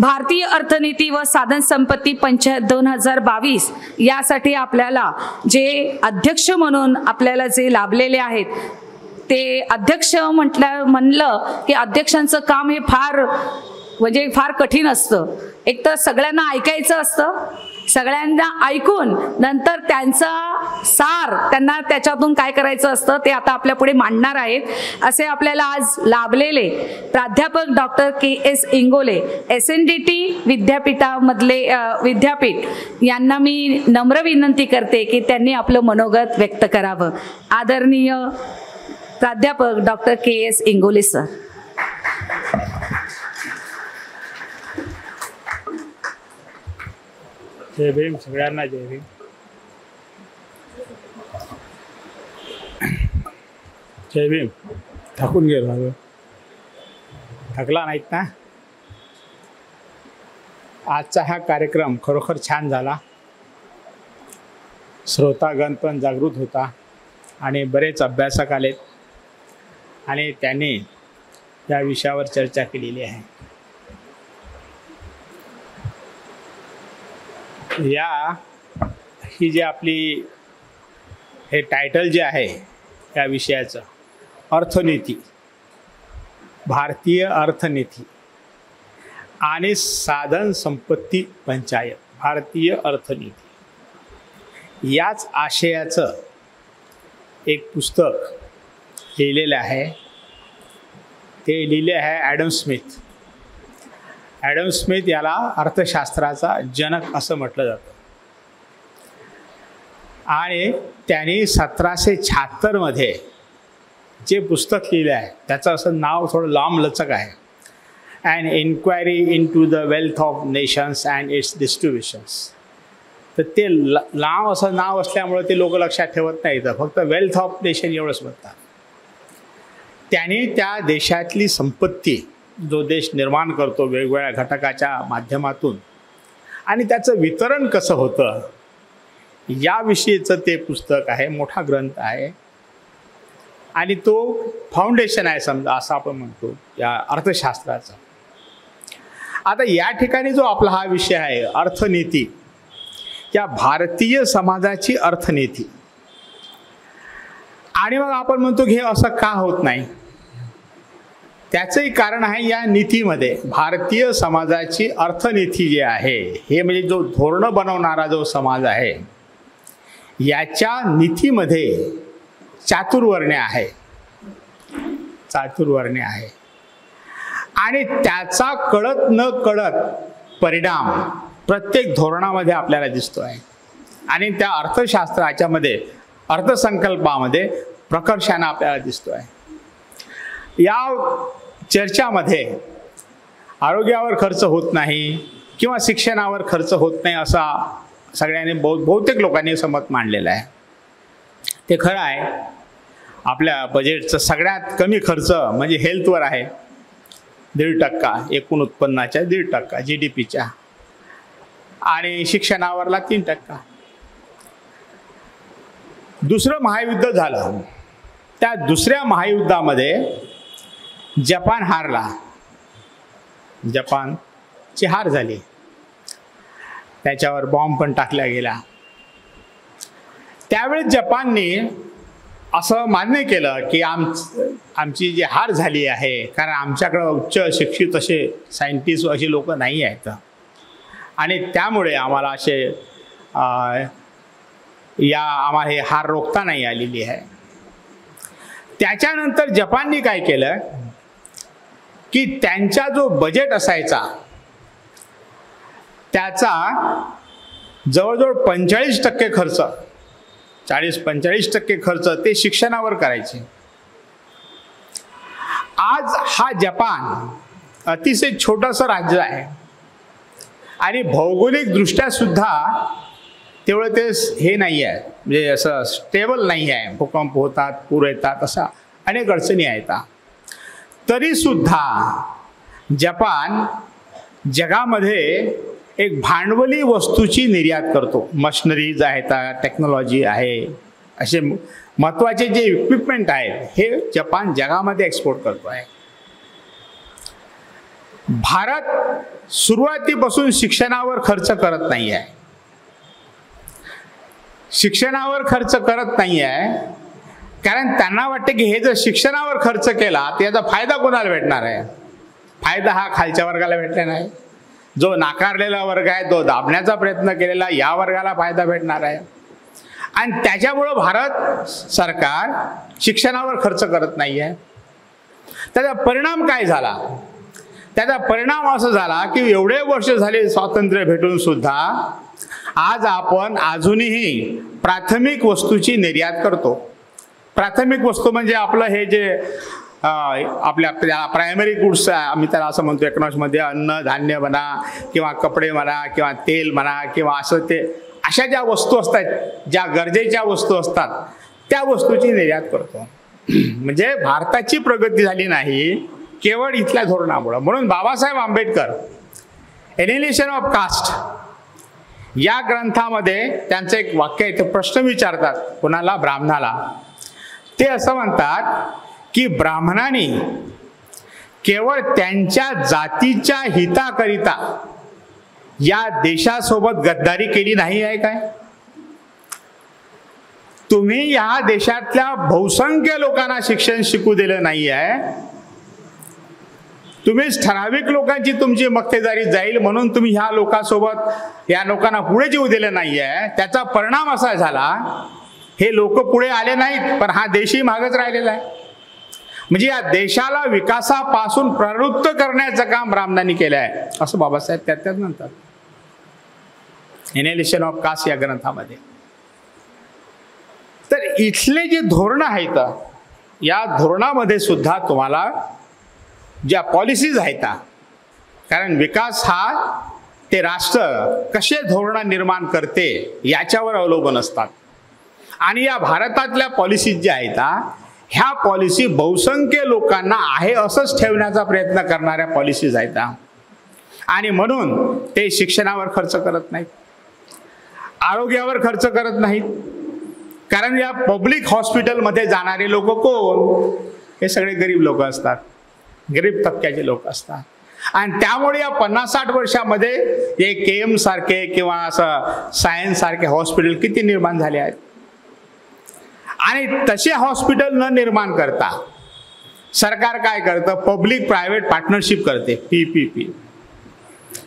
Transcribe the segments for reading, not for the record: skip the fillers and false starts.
भारतीय अर्थनीती व साधन संपत्ती पंचायत 2022 यासाठी आपल्याला जे अध्यक्ष म्हणून आपल्याला जे लाभलेले आहेत, ते अध्यक्ष म्हणलं की अध्यक्षांचं काम हे फार कठीण असतं. एक तर सगळ्यांना ऐकायचं असतं, सगळ्यांना ऐकून नंतर त्यांचा सार त्यांना त्याच्यातून काय करायचं असतं ते आता आपल्या पुढे मांडणार आहेत. असे आपल्याला आज लाभलेले प्राध्यापक डॉक्टर KS इंगोले SNDT विद्यापीठामधले विद्यापीठ यांना मी नम्र विनंती करते की त्यांनी आपलं मनोगत व्यक्त करावं. आदरणीय प्राध्यापक डॉक्टर KS इंगोले सर. जय भीम. सगळ्यांना जय भीम. जय भीम. थकून गेलो, थकला नाहीत ना. आजचा हा कार्यक्रम खरोखर छान झाला. श्रोतागण पण जागृत होता आणि बरेच अभ्यासक आलेत आणि त्यांनी या विषयावर चर्चा केलेली आहे. ही जी आपली हे टायटल जे आहे या विषयाचं, अर्थनीती, भारतीय अर्थनीती आणि साधन संपत्ती पंचायत, भारतीय अर्थनीती, याच आशयाचं एक पुस्तक लिहिलेलं आहे. ते लिहिले आहे ॲडम स्मिथ. ॲडम स्मिथ याला अर्थशास्त्राचा जनक असं म्हटलं जातं आणि त्यांनी 1776 मध्ये जे पुस्तक लिहिलं आहे त्याचं असं नाव थोडं लांबलचक आहे, an inquiry into the wealth of nations and its distributions. तर ते लांब असं नाव असल्यामुळे ते लोक लक्षात ठेवत नाहीत, फक्त वेल्थ ऑफ नेशन एवढंच म्हणतात. त्यांनी त्या देशातली संपत्ती, जो देश निर्माण करतो वेगवेगळ्या घटकाच्या माध्यमातून, आणि त्याचं वितरण कसं होतं याविषयीचं ते पुस्तक आहे. मोठा ग्रंथ आहे आणि तो फाउंडेशन आहे समजा, असं आपण म्हणतो या अर्थशास्त्राचा. आता या ठिकाणी जो आपला हा विषय आहे अर्थनीती, या भारतीय समाजाची अर्थनीती, आणि मग आपण म्हणतो की हे असं का होत नाही, त्याचंही कारण आहे या नीतीमध्ये. भारतीय समाजाची अर्थनीती जी आहे, हे म्हणजे जो धोरणं बनवणारा जो समाज आहे, याच्या नीतीमध्ये चातुर्वर्ण्य आहे, चातुर्वर्ण्य आहे. आणि त्याचा कळत न कळत परिणाम प्रत्येक धोरणामध्ये आपल्याला दिसतो आहे आणि त्या अर्थशास्त्राच्या मध्ये, अर्थसंकल्पामध्ये प्रकर्षाने आपल्याला दिसतो आहे. या चर्चामध्ये आरोग्यावर खर्च होत नाही किंवा शिक्षणावर खर्च होत नाही असा सगळ्यांनी बहुतेक लोकांनी समत मांडलेलं आहे. ते खरं आहे. आपल्या बजेटचं सगळ्यात कमी खर्च म्हणजे हेल्थवर आहे, 1.5% एकूण उत्पन्नाच्या, 1.5% GDPच्या, आणि शिक्षणावरला 3%. दुसरं महायुद्ध झालं, त्या दुसऱ्या महायुद्धामध्ये जपान हारला, जपानची हार झाली, त्याच्यावर बॉम्ब पण टाकला गेला. त्यावेळेस जपानने असं मान्य केलं की आमची जी हार झाली आहे, कारण आमच्याकडे उच्च शिक्षित असे सायंटिस्ट असे लोक नाही आहेत आणि त्यामुळे आम्हाला आम्हाला हे हार रोखता नाही आलेली आहे. त्याच्यानंतर जपानने काय केलं की त्यांचा जो बजेट असायचा त्याचा जवळजवळ 45% खर्च, 40-45% खर्च ते शिक्षणावर करायचे. आज हा जपान अतिशय छोटंसं राज्य आहे आणि भौगोलिक दृष्ट्या सुद्धा तेवढं ते हे नाही आहे, म्हणजे असं स्टेबल नाही आहे. भूकंप होतात, पूर येतात, अशा अनेक अडचणी आहेत. तरीसुद्धा जपान जगामध्ये एक भांडवली वस्तूची निर्यात करतो. मशिनरीज आहेत, टेक्नॉलॉजी आहे, असे महत्त्वाचे जे इक्विपमेंट आहेत हे जपान जगामध्ये एक्सपोर्ट करतो आहे. भारत सुरुवातीपासून शिक्षणावर खर्च करत नाही आहे. शिक्षणावर खर्च करत नाही आहे कारण त्यांना वाटते की हे जर शिक्षणावर खर्च केला तर याचा फायदा कोणाला भेटणार आहे. फायदा हा खालच्या वर्गाला भेटला नाही. जो नाकारलेला वर्ग आहे, जो दाबण्याचा प्रयत्न केलेला, या वर्गाला फायदा भेटणार आहे. आणि त्याच्यामुळं भारत सरकार शिक्षणावर खर्च करत नाही आहे. त्याचा परिणाम काय झाला? त्याचा परिणाम असा झाला की एवढे वर्ष झाले स्वातंत्र्य भेटून सुद्धा आज आपण अजूनही प्राथमिक वस्तूची निर्यात करतो. प्राथमिक वस्तू म्हणजे आपलं हे जे आपल्या प्रायमरी गुड्स आम्ही त्याला असं म्हणतो इकॉनॉमिक्समध्ये, अन्न धान्य म्हणा किंवा कपडे म्हणा किंवा तेल म्हणा किंवा असं ते अशा ज्या वस्तू असतात, ज्या गरजेच्या वस्तू असतात, त्या वस्तूची निर्यात करतो. म्हणजे भारताची प्रगती झाली नाही केवळ इथल्या धोरणामुळं. म्हणून Babasaheb Ambedkar annihilation of caste या ग्रंथामध्ये त्यांचं एक वाक्य आहे. ते प्रश्न विचारतात कोणाला? ब्राह्मणाला. ते असं म्हणतात की ब्राह्मणांनी केवळ त्यांच्या जातीच्या हिताकरिता या देशासोबत गद्दारी केली नाही आहे काय? तुम्ही या देशातल्या बहुसंख्य लोकांना शिक्षण शिकू दिलं नाही आहे. तुम्हीच ठराविक लोकांची तुमची मक्तेदारी जाईल म्हणून तुम्ही ह्या लोकांसोबत या लोकांना पुढे येऊ दिलं नाही आहे. त्याचा परिणाम असा झाला, हे लोक पुढे आले नाहीत पण हा देशही मागच राहिलेला आहे. म्हणजे या देशाला विकासापासून प्रवृत्त करण्याचं काम ब्राह्मणांनी केलं आहे असं बाबासाहेब त्यात म्हणतात एनिहिलेशन ऑफ कास्ट या ग्रंथामध्ये. तर इथले जे धोरणं आहेत या धोरणामध्ये सुद्धा तुम्हाला ज्या पॉलिसीज आहेत, कारण विकास हा ते राष्ट्र कसे धोरणं निर्माण करते याच्यावर अवलंबून असतात. आणि या भारतातल्या पॉलिसीज ज्या आहेत ह्या पॉलिसी बहुसंख्य लोकांना आहे असंच ठेवण्याचा प्रयत्न करणाऱ्या पॉलिसीज आहेत. आणि म्हणून ते शिक्षणावर खर्च करत नाहीत, आरोग्यावर खर्च करत नाहीत. कारण या पब्लिक हॉस्पिटलमध्ये जाणारे लोक कोण? हे सगळे गरीब लोक असतात, गरीब तबक्याचे लोक असतात. आणि त्यामुळे या 50-60 वर्षामध्ये हे KM सारखे किंवा असं सायन्स सारखे हॉस्पिटल किती निर्माण झाले आहेत. आणि तसे हॉस्पिटल न निर्माण करता सरकार काय करतं? पब्लिक प्रायव्हेट पार्टनरशिप करते, PPP.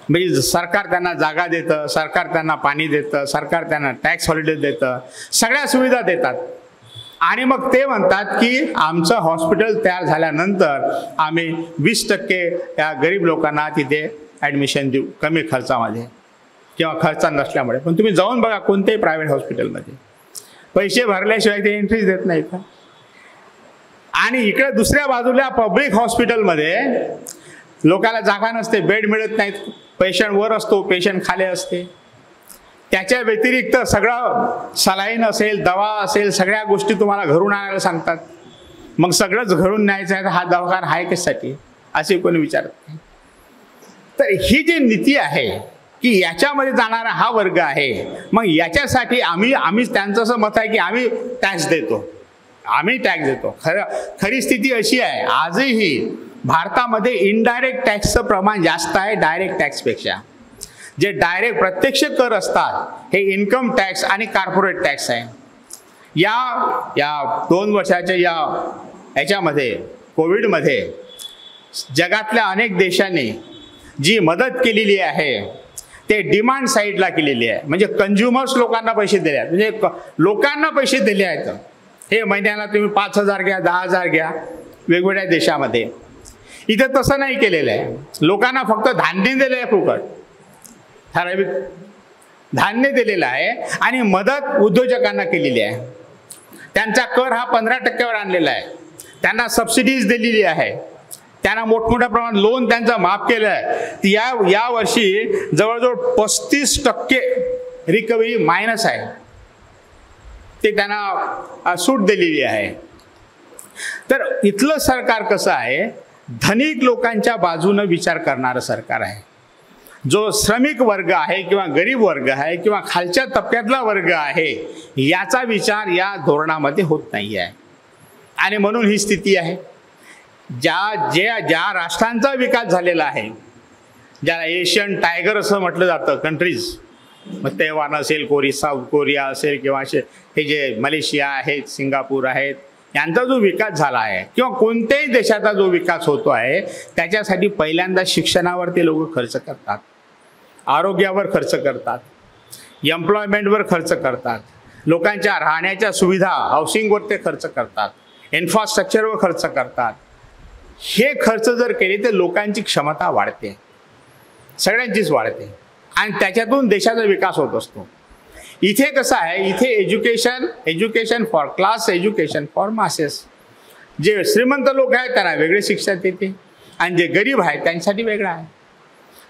म्हणजे सरकार त्यांना जागा देतं, सरकार त्यांना पाणी देतं, सरकार त्यांना टॅक्स हॉलिडे देतं, सगळ्या सुविधा देतात. आणि मग ते म्हणतात की आमचं हॉस्पिटल तयार झाल्यानंतर आम्ही 20% या गरीब लोकांना तिथे ॲडमिशन देऊ कमी खर्चामध्ये किंवा खर्च नसल्यामुळे. पण तुम्ही जाऊन बघा कोणत्याही प्रायव्हेट हॉस्पिटलमध्ये पैसे भरल्याशिवाय ते एंट्रीज देत नाहीत. आणि इकडे दुसऱ्या बाजूला पब्लिक हॉस्पिटलमध्ये लोकांना जागा नसते, बेड मिळत नाहीत, पेशंट वर असतो, पेशंट खाली असते. त्याच्या व्यतिरिक्त सगळं सलाईन असेल, दवा असेल, सगळ्या गोष्टी तुम्हाला घरून आणायला सांगतात. मग सगळंच घरून न्यायचं आहे तर हा दवाखाना आहे कशासाठी असे कोणी विचारत नाही. तर ही जी नीती आहे की याच्यामध्ये जाणारा हा वर्ग आहे, मग याच्यासाठी आम्ही त्यांचं असं मत आहे की आम्ही टॅक्स देतो, आम्ही टॅक्स देतो. खरी स्थिती अशी आहे आजही भारतामध्ये इनडायरेक्ट टॅक्सचं प्रमाण जास्त आहे डायरेक्ट टॅक्सपेक्षा. जे डायरेक्ट प्रत्यक्ष कर असतात हे इन्कम टॅक्स आणि कॉर्पोरेट टॅक्स आहे. या 2 वर्षाच्या याच्यामध्ये कोविडमध्ये जगातल्या अनेक देशांनी जी मदत केलेली आहे ते डिमांड साईडला केलेली आहे. म्हणजे कंझ्युमर्स लोकांना पैसे दिले आहेत, म्हणजे लोकांना पैसे दिले आहेत. हे महिन्याला तुम्ही 5,000 घ्या, 10,000 घ्या वेगवेगळ्या देशामध्ये. इथे तसं नाही केलेलं आहे. लोकांना फक्त धान्य दिलेलं आहे, फुकट ठराविक धान्य दिलेलं आहे. आणि मदत उद्योजकांना केलेली आहे. त्यांचा कर हा 15% आणलेला आहे. त्यांना सबसिडीज दिलेली आहे. त्यांना मोठमोठ्या प्रमाणात लोन त्यांचा माफ केलं आहे. या वर्षी जवळजवळ 35% रिकव्हरी मायनस आहे, ते त्यांना सूट दिलेली आहे. तर इथलं सरकार कसं आहे? धनिक लोकांच्या बाजूनं विचार करणारं सरकार आहे. जो श्रमिक वर्ग आहे किंवा गरीब वर्ग आहे किंवा खालच्या तबक्यातला वर्ग आहे याचा विचार या धोरणामध्ये होत नाही आहे. आणि म्हणून ही स्थिती आहे. ज्या राष्ट्रांचा विकास झालेला आहे ज्याला एशियन टायगर असं म्हटलं जातं कंट्रीज, मग तैवान असेल, साऊथ कोरिया असेल, किंवा असे हे जे मलेशिया आहेत, सिंगापूर आहेत, यांचा जो विकास झाला आहे किंवा कोणत्याही देशाचा जो विकास होतो आहे त्याच्यासाठी पहिल्यांदा शिक्षणावर ते लोक खर्च करतात, आरोग्यावर खर्च करतात, एम्प्लॉयमेंटवर खर्च करतात, लोकांच्या राहण्याच्या सुविधा हाऊसिंगवर ते खर्च करतात, इन्फ्रास्ट्रक्चरवर खर्च करतात. हे खर्च जर केले तर लोकांची क्षमता वाढते, सगळ्यांचीच वाढते, आणि त्याच्यातून देशाचा विकास होत असतो. इथे कसं आहे, इथे education for class, education for masses. जे श्रीमंत लोक आहेत त्यांना वेगळे शिक्षण देते, आणि जे गरीब आहेत त्यांच्यासाठी वेगळं आहे.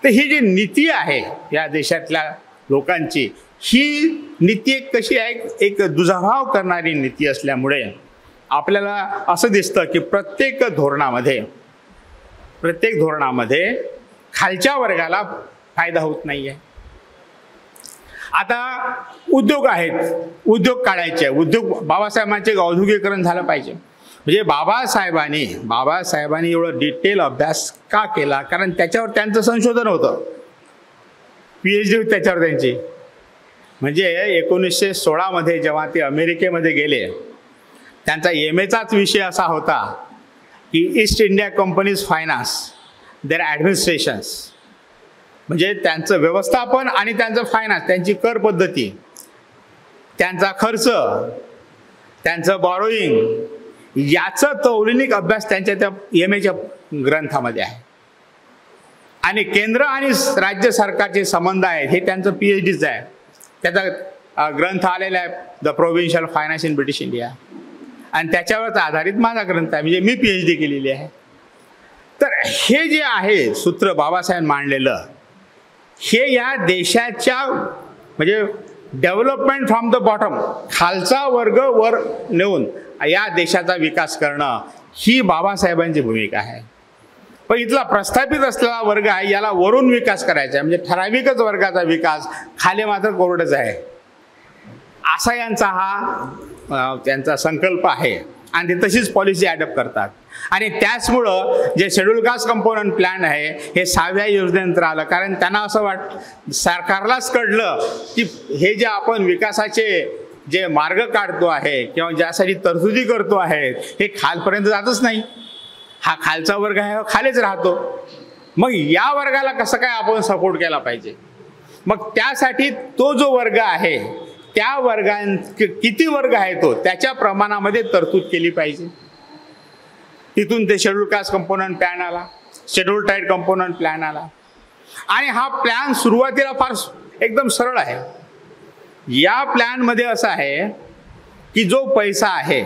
तर ही जी नीती आहे या देशातल्या लोकांची, ही नीती कशी आहे, एक दुजाभाव करणारी नीती असल्यामुळे आपल्याला असं दिसतं की प्रत्येक धोरणामध्ये खालच्या वर्गाला फायदा होत नाही आहे. आता उद्योग आहेत, उद्योग काढायचे, उद्योग बाबासाहेबांचे औद्योगिकरण झालं पाहिजे. म्हणजे बाबासाहेबांनी एवढं डिटेल अभ्यास का केला, कारण त्याच्यावर त्यांचं संशोधन होतं, PhD होती त्याच्यावर त्यांची. म्हणजे 1916 जेव्हा ते अमेरिकेमध्ये गेले, त्यांचा MAचाच विषय असा होता की East India company's finance, their administrations, म्हणजे त्यांचं व्यवस्थापन आणि त्यांचं फायनान्स, त्यांची कर पद्धती, त्यांचा खर्च, त्यांचं बॉरोईंग, याचा तौलनिक अभ्यास त्यांच्या त्या MAच्या ग्रंथामध्ये आहे. आणि केंद्र आणि राज्य सरकारचे संबंध आहेत हे त्यांचं PhDच आहे. त्याचा ग्रंथ आलेला आहे, the provincial finance in British India, आणि त्याच्यावरच आधारित माझा ग्रंथ आहे, म्हणजे मी PhD केलेली आहे. तर हे जे आहे सूत्र बाबासाहेब मांडलेलं, हे या देशाच्या म्हणजे डेव्हलपमेंट फ्रॉम द बॉटम, खालचा वर्ग वर नेऊन या देशाचा विकास करणं, ही बाबासाहेबांची भूमिका आहे. पण इथला प्रस्थापित असलेला वर्ग आहे, याला वरून विकास करायचा आहे, म्हणजे ठराविकच वर्गाचा विकास, खाली मात्र कोरडच आहे, असा यांचा हा त्यांचा संकल्प आहे. आणि ते तशीच पॉलिसी ॲडॉप्ट करतात. आणि त्याचमुळं जे शेड्यूल कास्ट कंपोनंट प्लॅन आहे हे 6व्या योजनेनंतर आलं, कारण त्यांना असं सरकारलाच कळलं की हे जे आपण विकासाचे जे मार्ग काढतो आहे किंवा ज्यासाठी तरतुदी करतो आहे हे खालपर्यंत जातच नाही, हा खालचा वर्ग आहे खालीच राहतो. मग या वर्गाला कसं काय आपण सपोर्ट केला पाहिजे. मग त्यासाठी तो जो वर्ग आहे त्या किती वर्ग आहे तो त्याच्या प्रमाणामध्ये तरतूद केली पाहिजे. तिथून ते शेड्यूल कास्ट कंपोनंट प्लॅन आला, शेड्यूल ट्राईब कंपोनंट प्लॅन आला. आणि हा प्लॅन सुरुवातीला फार एकदम सरळ आहे. या प्लॅनमध्ये असं आहे की जो पैसा आहे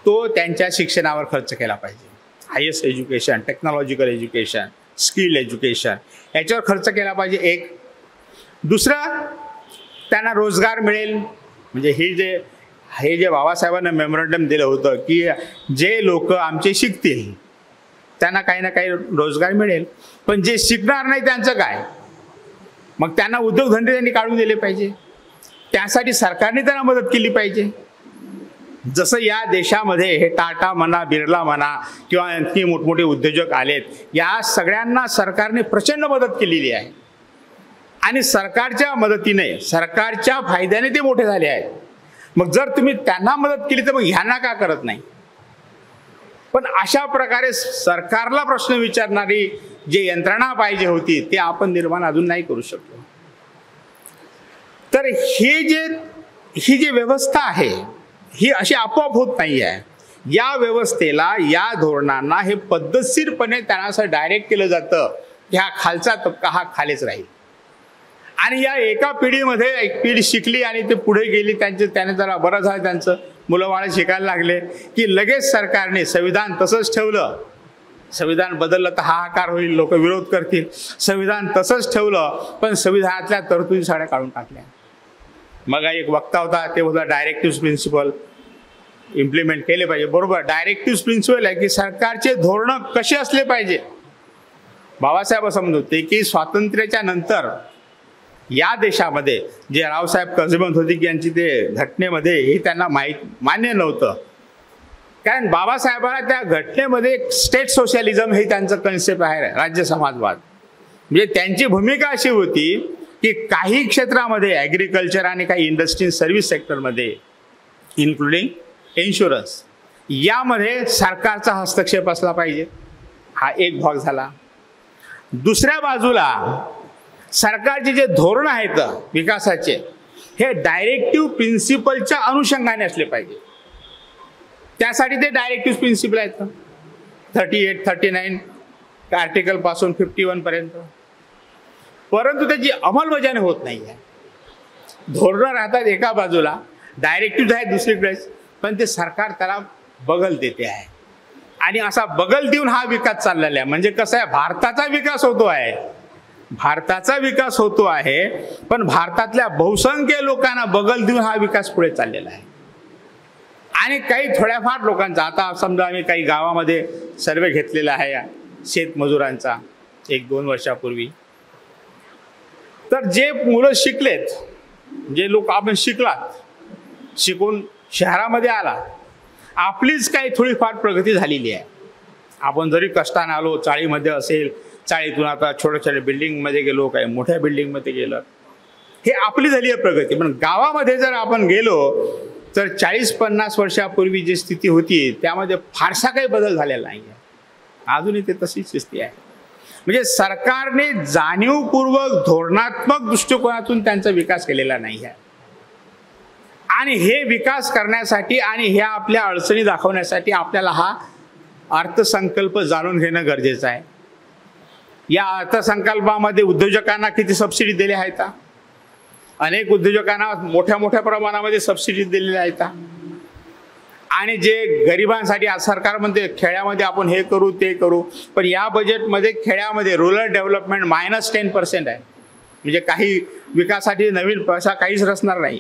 तो त्यांच्या शिक्षणावर खर्च केला पाहिजे. Highest education, technological education, skill education याच्यावर खर्च केला पाहिजे. एक दुसरं, त्यांना रोजगार मिळेल. म्हणजे हे जे बाबासाहेबांना मेमोरंडम दिलं होतं की जे लोक आमचे शिकतील त्यांना काही ना काही रोजगार मिळेल, पण जे शिकणार नाही त्यांचं काय. मग त्यांना उद्योगधंदे त्यांनी काढून दिले पाहिजे. त्यासाठी सरकारने त्यांना मदत केली पाहिजे. जसं या देशामध्ये हे टाटा म्हणा, बिर्ला म्हणा किंवा आणखी मोठमोठे उद्योजक आलेत, या सगळ्यांना सरकारने प्रचंड मदत केलेली आहे. आणि सरकारच्या मदतीने, सरकारच्या फायद्याने ते मोठे झाले आहेत. मग जर तुम्ही त्यांना मदत केली तर मग ह्यांना का करत नाही. पण अशा प्रकारे सरकारला प्रश्न विचारणारी जी यंत्रणा पाहिजे होती ते आपण निर्माण अजून नाही करू शकलो. तर ही जी व्यवस्था आहे ही अशी आपोआप होत नाही आहे. या व्यवस्थेला, या धोरणांना हे पद्धतशीरपणे त्यांना असं डायरेक्ट केलं जातं की हा खालचा तबका हा खालीच राहील. आणि या एका पिढीमध्ये एक पिढी शिकली आणि ते पुढे गेली, त्याने जरा बरं झालं, त्यांचं मुलं शिकायला लागले की लगेच सरकारने संविधान तसंच ठेवलं. संविधान बदललं तर हाहाकार होईल, लोक विरोध करतील. संविधान तसंच ठेवलं पण संविधानातल्या तरतुदी सगळ्या काढून टाकल्या. मग एक वक्ता होता, ते होता डायरेक्टिव्ह प्रिन्सिपल इम्प्लिमेंट केले पाहिजे. बरोबर, डायरेक्टिव्ह प्रिन्सिपल आहे की सरकारचे धोरणं कसे असले पाहिजे. बाबासाहेब असं म्हणत होते की स्वातंत्र्याच्या नंतर या देशामध्ये जे रावसाहेब कर्जमत होते की यांची ते घटनेमध्ये हे त्यांना मान्य नव्हतं. कारण बाबासाहेबांना त्या घटनेमध्ये स्टेट सोशलिझम हे त्यांचं कन्सेप्ट आहे, राज्य समाजवाद. म्हणजे त्यांची भूमिका अशी होती की काही क्षेत्रामध्ये ॲग्रिकल्चर आणि काही इंडस्ट्री सर्व्हिस सेक्टरमध्ये इन्क्लुडिंग इन्शुरन्स यामध्ये सरकारचा हस्तक्षेप असला पाहिजे, हा एक भाग झाला. दुसऱ्या बाजूला सरकारचे जे धोरण आहेत विकासाचे हे डायरेक्टिव्ह प्रिन्सिपलच्या अनुषंगाने असले पाहिजे. त्यासाठी ते डायरेक्टिव्ह प्रिन्सिपल आहेत 38, 39 आर्टिकलपासून 51 पर्यंत. परंतु त्याची अंमलबजावणी होत नाही आहे. धोरणं राहतात एका बाजूला, डायरेक्टिव्ह आहेत दुसरीकडे, पण ते सरकार त्याला बगल देते आहे. आणि असा बगल देऊन हा विकास चाललेला आहे. म्हणजे कसं आहे, भारताचा विकास होतो आहे, भारताचा विकास होतो आहे, पण भारतातल्या बहुसंख्य लोकांना बगल देऊन हा विकास पुढे चाललेला आहे. आणि काही थोड्याफार लोकांचा, आता समजा आम्ही काही गावामध्ये सर्वे घेतलेला आहे शेतमजुरांचा 1-2 वर्षापूर्वी, तर जे मुलं शिकलेत, जे लोक आपण शिकलात, शिकून शहरामध्ये आला, आपलीच काही थोडीफार प्रगती झालेली आहे. आपण जरी कष्टाने आलो, चाळीमध्ये असेल, चाळीतून आता छोट्या छोट्या बिल्डिंगमध्ये गेलो, काही मोठ्या बिल्डिंगमध्ये गेलं, हे आपली झाली आहे प्रगती. पण गावामध्ये जर आपण गेलो तर 40-50 वर्षापूर्वी जी स्थिती होती त्यामध्ये फारसा काही बदल झालेला नाही आहे. अजूनही ते तशीच स्थिती आहे. म्हणजे सरकारने जाणीवपूर्वक धोरणात्मक दृष्टिकोनातून त्यांचा विकास केलेला नाही आहे. आणि हे विकास करण्यासाठी आणि ह्या आपल्या अडचणी दाखवण्यासाठी आपल्याला हा अर्थसंकल्प जाणून घेणं गरजेचं आहे. या अर्थसंकल्पामध्ये उद्योजकांना किती सबसिडी दिल्या आहेत, अनेक उद्योजकांना मोठ्या मोठ्या प्रमाणामध्ये सबसिडी दिलेल्या आहेत. आणि जे गरिबांसाठी आज सरकार म्हणते खेड्यामध्ये आपण हे करू ते करू, पण या बजेटमध्ये खेड्यामध्ये रुरल डेव्हलपमेंट -10% आहे. म्हणजे काही विकासासाठी नवीन पैसा काहीच रचणार नाही.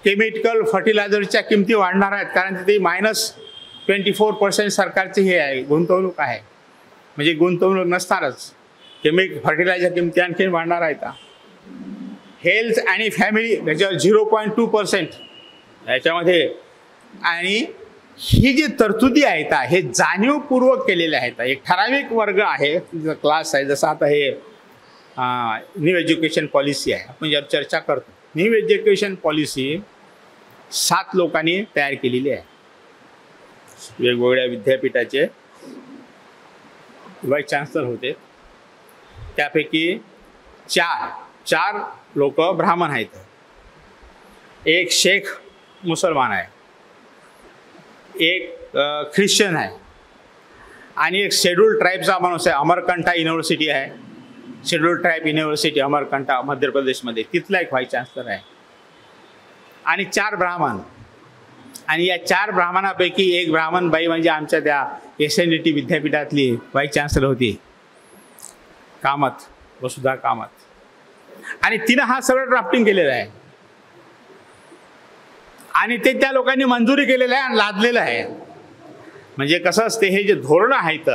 केमिकल फर्टिलायझरच्या किमती वाढणार आहेत, कारण तिथे -24% सरकारची हे आहे, गुंतवणूक आहे. म्हणजे गुंतवणूक नसणारच, केमिकल फर्टिलायझर किमती आणखी वाढणार आहेत. हेल्थ आणि फॅमिली त्याच्यावर 0.2% याच्यामध्ये. आणि ही जी तरतुदी आहेत हे जाणीवपूर्वक केलेले आहेत. एक ठराविक वर्ग आहे, क्लास आहे, जसं आता हे न्यू एज्युकेशन पॉलिसी आहे, आपण ज्यावर चर्चा करतो. न्यू एज्युकेशन पॉलिसी 7 लोकांनी तयार केलेली आहे. वेगवेगळ्या विद्यापीठाचे वाईस चान्सलर होते. त्यापैकी चार लोक ब्राह्मण आहेत, एक शेख मुसलमान आहे, एक ख्रिश्चन आहे, आणि एक शेड्यूल्ड ट्राईबचा माणूस आहे. अमरकंठा युनिव्हर्सिटी आहे, शेड्यूल्ड ट्राईब युनिव्हर्सिटी अमरकंठा मध्य प्रदेशमध्ये, तिथला एक व्हाईस चान्सलर आहे. आणि 4 ब्राह्मण. आणि या 4 ब्राह्मणापैकी एक ब्राह्मण बाई म्हणजे आमच्या त्या SNDT विद्यापीठातली व्हाईस चान्सलर होती, कामत, वसुधा कामत. आणि तिनं हा सगळं ड्राफ्टिंग केलेलं आहे. आणि ते त्या लोकांनी मंजुरी केलेलं आहे आणि लादलेलं आहे. म्हणजे कसं असते, हे जे धोरणं आहेत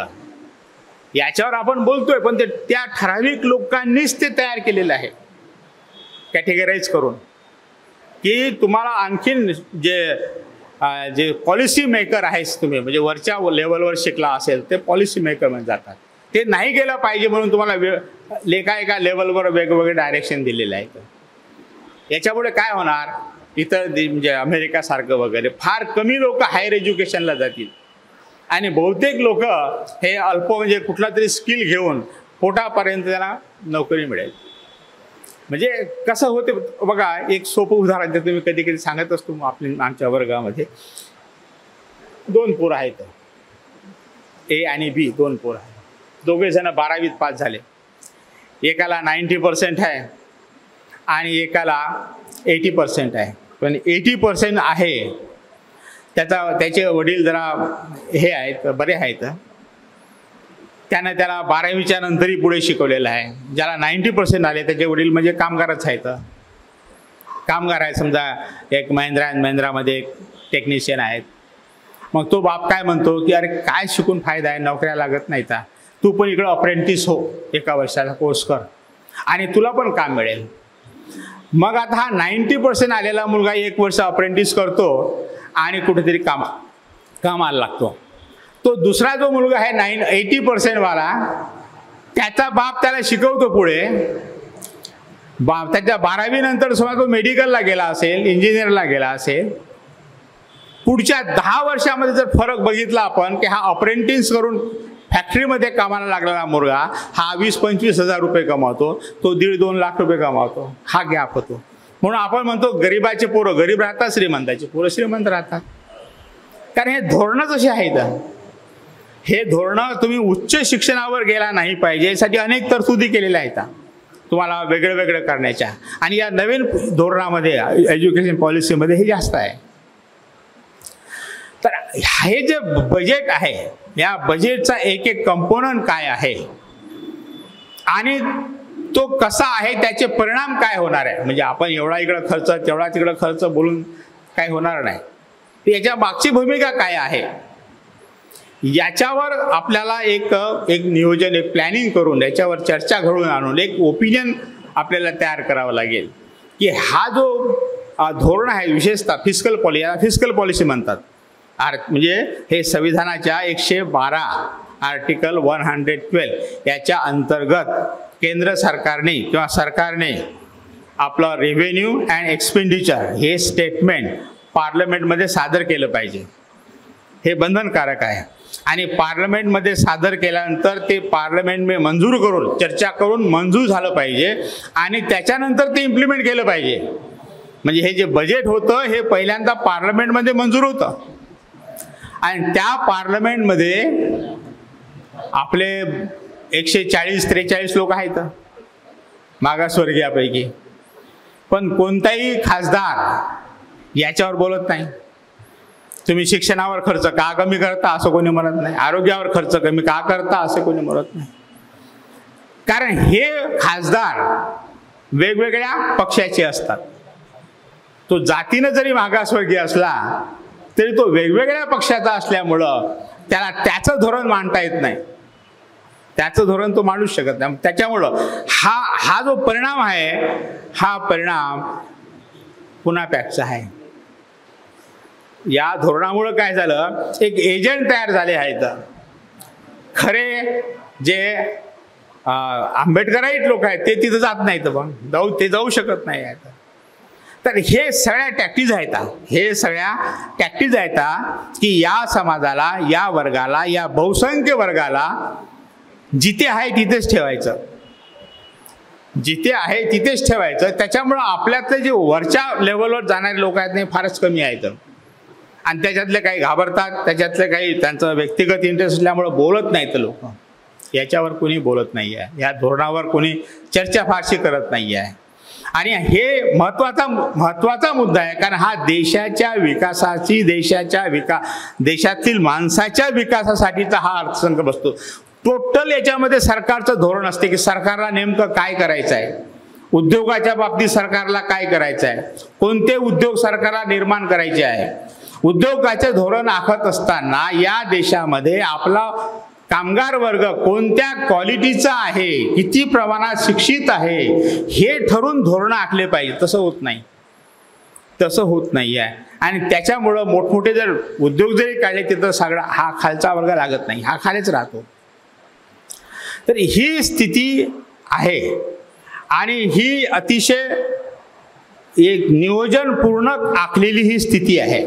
याच्यावर आपण बोलतोय, पण ते त्या ठराविक लोकांनीच ते तयार केलेलं आहे, कॅटेगराईज करून, की तुम्हाला आणखीन जे पॉलिसी मेकर आहेस तुम्ही, म्हणजे वरच्या लेवलवर शिकला असेल ते पॉलिसी मेकर मध्ये जातात. ते नाही गेलं पाहिजे म्हणून तुम्हाला एका लेवलवर वेगवेगळे डायरेक्शन दिलेले आहेत. याच्यापुढे काय होणार, इतर म्हणजे अमेरिकासारखं वगैरे फार कमी लोक हायर एज्युकेशनला जातील आणि बहुतेक लोक हे अल्प म्हणजे कुठला तरी स्किल घेऊन पोटापर्यंत त्यांना नोकरी मिळेल. म्हणजे कसं होते बघा, एक सोपं उदाहरण ते तुम्ही कधी कधी सांगत असतो आमच्या वर्गामध्ये. 2 पोरं आहेत, A आणि B, 2 पोरं आहेत. दोघे जण 12वीत पास झाले. एकाला 90% आहे आणि एकाला 80% आहे. पण 80% आहे त्याचे वडील जरा हे आहेत, बरे आहेत, त्यानं त्याला 12वीच्या नंतरही पुढे शिकवलेलं आहे. ज्याला 90% आले त्याचे वडील म्हणजे कामगारच आहेत. कामगार आहेत, समजा एक महिंद्रा अँड महिंद्रामध्ये एक टेक्निशियन आहेत. मग तो बाप काय म्हणतो की अरे काय शिकून फायदा आहे, नोकऱ्या लागत नाही का, तू पण इकडं अप्रेंटिस हो, 1 वर्षाचा कोर्स कर आणि तुला पण काम मिळेल. मग आता हा 90% आलेला मुलगा 1 वर्ष अप्रेंटिस करतो आणि कुठेतरी कामाला लागतो. तो दुसरा जो मुलगा आहे 80% वाला त्याचा बाप त्याला शिकवतो पुढे, त्याच्या 12वी नंतर समजा तो मेडिकलला गेला असेल, इंजिनियरला गेला असेल, पुढच्या 10 वर्षामध्ये जर फरक बघितला आपण की हा अप्रेंटिस करून फॅक्टरीमध्ये कामाला लागलेला मुलगा हा 20-25 हजार रुपये कमावतो, तो 1.5-2 लाख रुपये कमावतो, हा गॅप होतो. म्हणून आपण म्हणतो गरीबाचे पोरं गरीब राहतात, श्रीमंताचे पोरं श्रीमंत राहतात. कारण हे धोरणच अशी आहेत. हे धोरणं तुम्ही उच्च शिक्षणावर गेला नाही पाहिजे यासाठी अनेक तरतुदी केलेल्या आहेत तुम्हाला वेगळं वेगळं करण्याच्या. आणि या नवीन धोरणामध्ये एज्युकेशन पॉलिसीमध्ये हे जास्त आहे. तर हे जे बजेट आहे, या बजेटचा एक एक कंपोनंट काय आहे आणि तो कसा आहे, त्याचे परिणाम काय होणार आहे. म्हणजे आपण एवढा इकडं खर्च तेवढा तिकडं खर्च बोलून काय होणार नाही. याच्या मागची भूमिका काय आहे याच्यावर आपल्याला एक नियोजन, एक प्लॅनिंग करून याच्यावर चर्चा घडवून आणून एक ओपिनियन आपल्याला तयार करावं लागेल की हा जो धोरण आहे, विशेषतः फिस्कल पॉलिसी म्हणतात. म्हणजे हे संविधानाच्या 112 आर्टिकल 112 याच्या अंतर्गत केंद्र सरकारने किंवा सरकारने आपलं रेव्हेन्यू अँड एक्सपेंडिचर हे स्टेटमेंट पार्लमेंटमध्ये सादर केलं पाहिजे. हे बंधनकारक आहे. आणि पार्लमेंटमध्ये सादर केल्यानंतर ते पार्लमेंटने मंजूर करून चर्चा करून मंजूर झालं पाहिजे आणि त्याच्यानंतर ते इम्प्लिमेंट केलं पाहिजे. म्हणजे हे जे बजेट होतं हे पहिल्यांदा पार्लमेंटमध्ये मंजूर होतं आणि त्या पार्लमेंटमध्ये आपले 140-43 लोक आहेत मागासवर्गीयापैकी, पण कोणताही खासदार याच्यावर बोलत नाही. तुम्ही शिक्षणावर खर्च का कमी करता असं कोणी म्हणत नाही, आरोग्यावर खर्च कमी का करता असं कोणी म्हणत नाही. कारण हे खासदार वेगवेगळ्या पक्षाचे असतात. तो जातीनं जरी मागासवर्गीय असला तरी तो वेगवेगळ्या पक्षाचा असल्यामुळं त्याला त्याचं धोरण मांडता येत नाही, त्याचं धोरण तो मांडूच शकत नाही. त्याच्यामुळं हा जो परिणाम आहे हा परिणाम पुन्हा पॅकचा आहे. या धोरणामुळं काय झालं, एक एजंट तयार झाले आहेत. खरे जे आंबेडकराईट लोक आहेत ते तिथं जात नाहीत, पण जाऊ शकत नाही आहेत. तर हे सगळ्या टॅक्टिस आहेत की या समाजाला, या वर्गाला, या बहुसंख्य वर्गाला जिथे आहे तिथेच ठेवायचं, जिथे आहे तिथेच ठेवायचं. त्याच्यामुळं आपल्यातले जे वरच्या लेवलवर जाणारे लोक आहेत ते फारच कमी आहेत आणि त्याच्यातले काही घाबरतात, त्याच्यातले काही त्यांचं व्यक्तिगत इंटरेस्ट असल्यामुळं बोलत नाहीत लोक. याच्यावर कोणी बोलत नाही आहे, या धोरणावर कोणी चर्चा फारशी करत नाही आहे. आणि हे महत्वाचा मुद्दा आहे, कारण हा देशाच्या विकासाची, देशातील माणसाच्या विकासासाठीचा हा अर्थसंकल्प बसतो. टोटल याच्यामध्ये सरकारचं धोरण असते की सरकारला नेमकं काय करायचं आहे, उद्योगाच्या बाबतीत सरकारला काय करायचं आहे, कोणते उद्योग सरकारला निर्माण करायचे आहे. उद्योगाचे धोरण आखत असताना या देशामध्ये आपला कामगार वर्ग कोणत्या क्वालिटीचा आहे, किती प्रमाणात शिक्षित आहे हे ठरवून धोरण आखले पाहिजे. तसं होत नाही आहे. आणि त्याच्यामुळं मोठमोठे जर उद्योग जरी काढले तिथं सगळा हा खालचा वर्ग लागत नाही, हा खालीच राहतो. तर ही स्थिती आहे आणि ही अतिशय एक नियोजनपूर्ण आखलेली ही स्थिती आहे.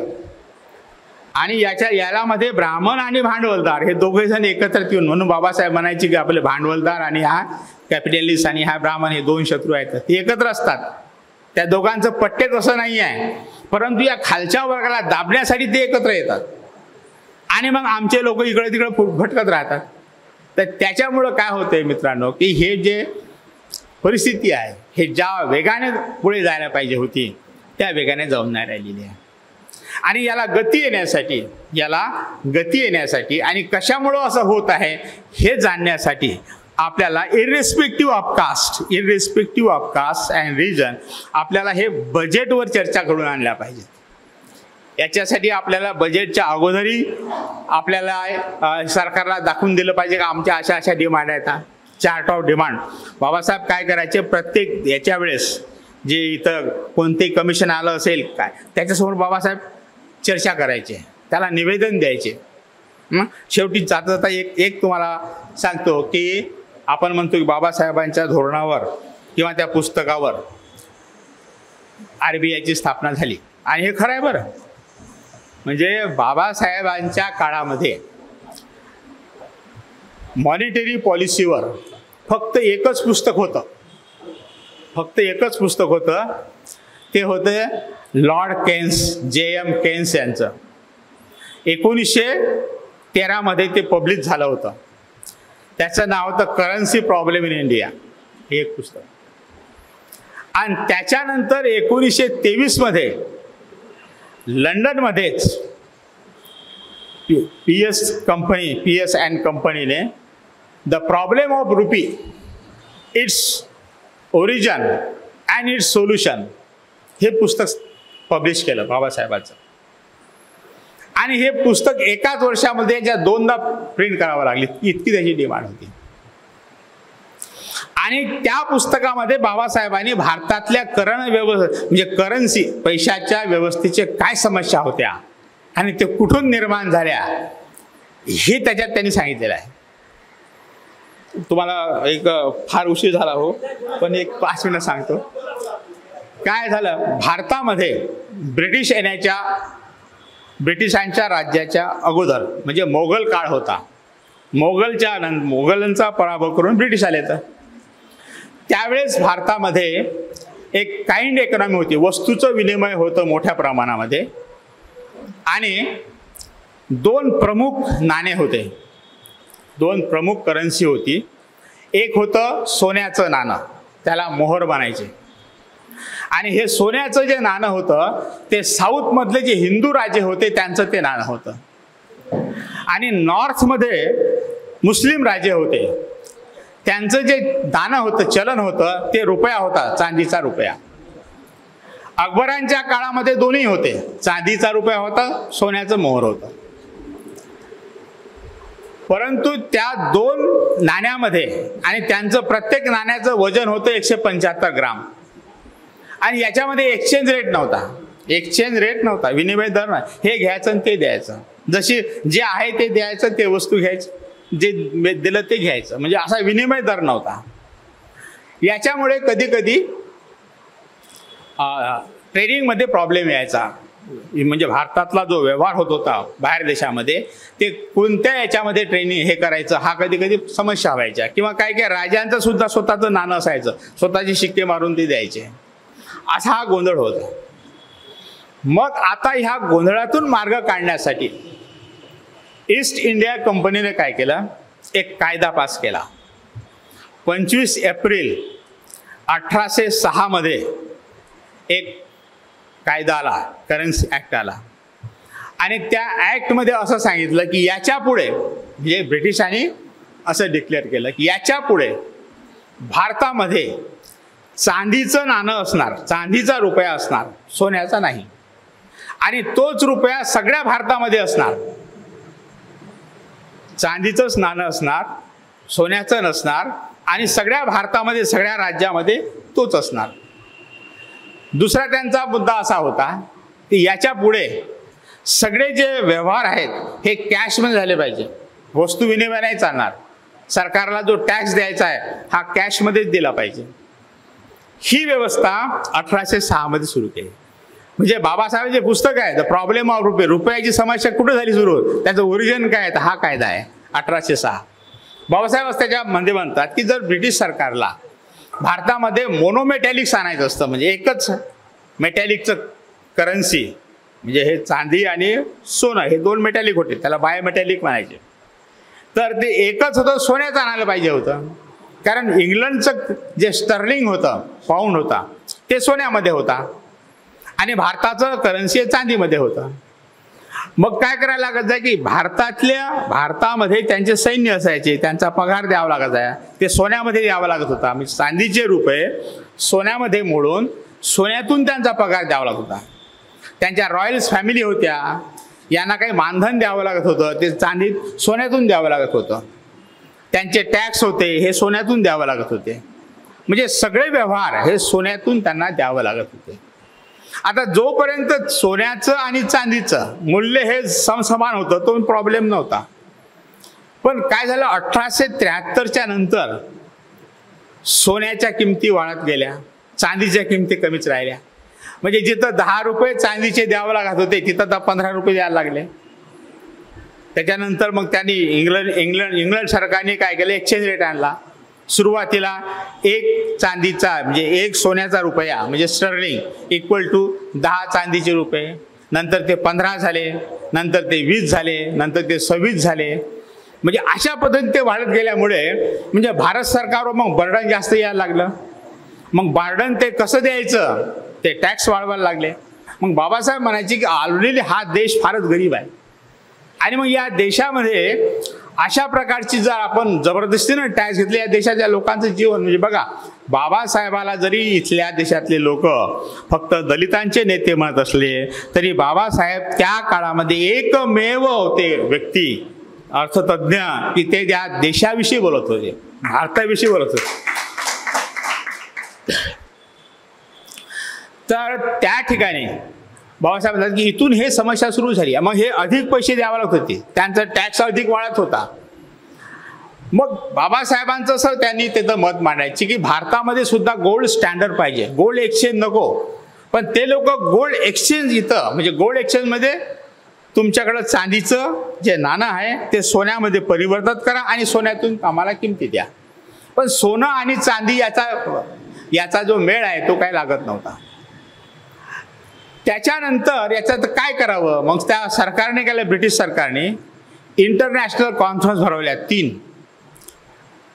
आणि यामध्ये ब्राह्मण आणि भांडवलदार हे दोघे जण एकत्रित येऊन, म्हणून बाबासाहेब म्हणायचे की आपले भांडवलदार आणि हा कॅपिटलिस्ट आणि हा ब्राह्मण हे दोन शत्रू आहेत, ते एकत्र असतात. त्या दोघांचं पट्टे तसं नाही आहे, परंतु या खालच्या वर्गाला दाबण्यासाठी ते एकत्र येतात आणि मग आमचे लोक इकडे तिकडे भटकत राहतात. तर त्याच्यामुळं काय होतंय मित्रांनो की हे जे परिस्थिती आहे हे ज्या वेगाने पुढे जायला पाहिजे होती त्या वेगाने जाऊन नाही राहिलेली आहे. आणि याला गती येण्यासाठी आणि कशामुळं असं होत आहे हे जाणण्यासाठी आपल्याला इररिस्पेक्टिव्ह ऑफ कास्ट अँड रिजन आपल्याला हे बजेटवर चर्चा करून आणल्या पाहिजे. याच्यासाठी आपल्याला बजेटच्या अगोदरही आपल्याला सरकारला दाखवून दिलं पाहिजे की आमच्या अशा डिमांड आहेत. चार्ट ऑफ डिमांड बाबासाहेब काय करायचे, प्रत्येक याच्या वेळेस जे इथं कोणतेही कमिशन आलं असेल काय त्याच्यासमोर बाबासाहेब चर्चा करायचे, त्याला निवेदन द्यायचे. शेवटी जाता एक तुम्हाला सांगतो की आपण म्हणतो की बाबासाहेबांच्या धोरणावर किंवा त्या पुस्तकावर RBIची स्थापना झाली, आणि हे खरं आहे बरं. म्हणजे बाबासाहेबांच्या काळामध्ये मॉनिटरी पॉलिसीवर फक्त एकच पुस्तक होतं, ते होतं लॉर्ड केन्स, JM केन्स यांचं. 1913 मध्ये ते पब्लिश झालं होतं. त्याचं नाव होतं करन्सी प्रॉब्लेम इन इंडिया, हे एक पुस्तक. आणि त्याच्यानंतर 1923 मध्ये लंडनमध्येच PS अँड कंपनीने the problem of rupee, its origin and it's solution हे पुस्तक पब्लिश केलं बाबासाहेबांचं. आणि हे पुस्तक एकाच वर्षामध्ये ज्या 2दा प्रिंट करावं लागली, इतकी त्याची डिमांड होती. आणि त्या पुस्तकामध्ये बाबासाहेबांनी भारतातल्या म्हणजे करन्सी, पैशाच्या व्यवस्थेचे काय समस्या होत्या आणि ते कुठून निर्माण झाल्या हे त्याच्यात त्यांनी सांगितलेलं आहे. तुम्हाला एक फार उशीर झाला हो, पण एक 5 मिनिटं सांगतो. काय झालं, भारतामध्ये ब्रिटिशांच्या राज्याच्या अगोदर म्हणजे मोगल काळ होता. मोगलांचा पराभव करून ब्रिटिश आले. तर त्यावेळेस भारतामध्ये एक काइंड इकॉनॉमी होती, वस्तूचं विनिमय होतं मोठ्या प्रमाणामध्ये. आणि 2 प्रमुख नाणे होते, 2 प्रमुख करन्सी होती. एक होतं सोन्याचं नाणं, त्याला मोहर बनायचे. आणि हे सोन्याचं जे नाणं होतं ते साऊथमधले जे हिंदू राजे होते त्यांचं ते नाणं होतं. आणि नॉर्थमध्ये मुस्लिम राजे होते, त्यांचं जे नाणं होतं, चलन होतं, ते रुपया होता, चांदीचा रुपया. अकबरांच्या काळामध्ये दोन्ही होते, चांदीचा रुपया होता, सोन्याचं मोहर होतं. परंतु त्या 2 नाण्यामध्ये, आणि त्यांचं प्रत्येक नाण्याचं वजन होतं 175 ग्राम. आणि याच्यामध्ये एक्सचेंज रेट नव्हता, विनिमय दर नाही. हे घ्यायचं आणि ते द्यायचं, जशी जे आहे ते द्यायचं, ते वस्तू घ्यायचं, जे दिलं ते घ्यायचं, म्हणजे असा विनिमय दर नव्हता. याच्यामुळे कधी कधी ट्रेडिंगमध्ये प्रॉब्लेम यायचा. म्हणजे भारतातला जो व्यवहार होत होता बाहेर देशामध्ये, ते कोणत्या याच्यामध्ये ट्रेनिंग हे करायचं, हा कधी कधी समस्या व्हायच्या. किंवा काय काय राजांचं सुद्धा स्वतःचं नाणं असायचं, स्वतःचे शिक्के मारून ते द्यायचे. असा हा गोंधळ होता. मग आता ह्या गोंधळातून मार्ग काढण्यासाठी ईस्ट इंडिया कंपनीने काय केलं, एक कायदा पास केला. 25 एप्रिल 1806 मध्ये एक कायदा आला, करन्सी ॲक्ट आला. आणि त्या ॲक्टमध्ये असं सांगितलं की याच्या पुढे, म्हणजे ब्रिटिशांनी असं डिक्लेअर केलं की याच्या पुढे भारतामध्ये चांदीचं नाणं असणार, चांदीचा रुपया असणार, सोन्याचा नाही. आणि तोच रुपया सगळ्या भारतामध्ये असणार. चांदीचंच नाणं असणार, सोन्याचं नसणार. आणि सगळ्या भारतामध्ये, सगळ्या राज्यामध्ये तोच असणार. दुसरा त्यांचा मुद्दा असा होता की याच्या पुढे सगळे जे व्यवहार आहेत हे कॅशमध्ये झाले पाहिजे, वस्तू विनिमय नाही चालणार. सरकारला जो टॅक्स द्यायचा आहे हा कॅशमध्येच दिला पाहिजे. ही व्यवस्था 1806 मध्ये सुरू केली. म्हणजे बाबासाहेब जे पुस्तक आहे द प्रॉब्लेम ऑफ रुपे, रुपयाची समस्या कुठे झाली सुरू, त्याचं ओरिजिन काय आहे, हा कायदा आहे 1806. बाबासाहेब त्याच्यामध्ये म्हणतात की जर ब्रिटिश सरकारला भारतामध्ये मोनोमेटॅलिक्स आणायचं असतं, म्हणजे एकच मेटॅलिकचं करन्सी, म्हणजे हे चांदी आणि सोनं हे 2 मेटॅलिक होते, त्याला बायोमेटॅलिक म्हणायचे, तर ते एकच होतं, सोन्याचं आणायला पाहिजे होतं. कारण इंग्लंडचं जे स्टर्लिंग होतं, पाऊंड होता, ते सोन्यामध्ये होता. आणि भारताचं करन्सी चांदीमध्ये होतं. मग काय करायला लागत जाय की भारतामध्ये त्यांचे सैन्य असायचे, त्यांचा पगार द्यावा लागत आहे, ते सोन्यामध्ये द्यावा लागत होता. म्हणजे चांदीचे रुपये सोन्यामध्ये मोडून सोन्यातून त्यांचा पगार द्यावा लागत होता. त्यांच्या रॉयल्स फॅमिली होत्या, यांना काही मानधन द्यावं लागत होतं, ते चांदीत सोन्यातून द्यावं लागत होतं. त्यांचे टॅक्स होते हे सोन्यातून द्यावं लागत होते. म्हणजे सगळे व्यवहार हे सोन्यातून त्यांना द्यावं लागत होते. आता जोपर्यंत सोन्याचं आणि चांदीचं मूल्य हे समसमान होतं तो प्रॉब्लेम नव्हता. पण काय झालं 1873च्या नंतर सोन्याच्या किमती वाढत गेल्या, चांदीच्या किमती कमीच राहिल्या. म्हणजे जिथं 10 रुपये चांदीचे द्यावं लागत होते तिथं आता 15 रुपये द्यायला लागले. त्याच्यानंतर मग त्यांनी इंग्लंड सरकारने काय केलं, एक्सचेंज रेट आणला. सुरुवातीला एक चांदीचा म्हणजे एक सोन्याचा रुपया म्हणजे स्टर्लिंग इक्वल टू 10 चांदीचे रुपये, नंतर ते 15 झाले, नंतर ते 20 झाले, नंतर ते 26 झाले. म्हणजे अशा पद्धतीने ते वाढत गेल्यामुळे म्हणजे भारत सरकारवर मग बर्डन जास्त यायला लागलं. मग बर्डन ते कसं द्यायचं, ते टॅक्स वाढवायला लागले. मग बाबासाहेब म्हणायचे की ऑलरेडी हा देश फारच गरीब आहे आणि मग या देशामध्ये अशा प्रकारची जर आपण जबरदस्तीनं टॅक्स घेतले, या देशाच्या लोकांचं जीवन म्हणजे बघा, बाबासाहेबाला जरी इथल्या देशातले लोक फक्त दलितांचे नेते म्हणत असले तरी बाबासाहेब त्या काळामध्ये एकमेव होते व्यक्ती अर्थतज्ञ की ते त्या देशाविषयी बोलत होते, भारताविषयी बोलत होते. तर त्या ठिकाणी बाबासाहेब म्हणतात की इथून हे समस्या सुरू झाली. मग हे अधिक पैसे द्यावे लागत होते, त्यांचा टॅक्स अधिक वाढत होता. मग बाबासाहेबांचं असं त्यांनी त्याचं मत मांडायची की भारतामध्ये सुद्धा गोल्ड स्टँडर्ड पाहिजे, गोल्ड एक्सचेंज नको. पण ते लोक गोल्ड एक्सचेंज इथं म्हणजे गोल्ड एक्सचेंजमध्ये तुमच्याकडं चांदीचं जे नाणं आहे ते सोन्यामध्ये परिवर्तित करा आणि सोन्यातून आम्हाला किमती द्या. पण सोनं आणि चांदी याचा जो मेळ आहे तो काय लागत नव्हता. त्याच्यानंतर याच्यात काय करावं, मग त्या सरकारने केलं, ब्रिटिश सरकारने इंटरनॅशनल कॉन्फरन्स भरवल्या 3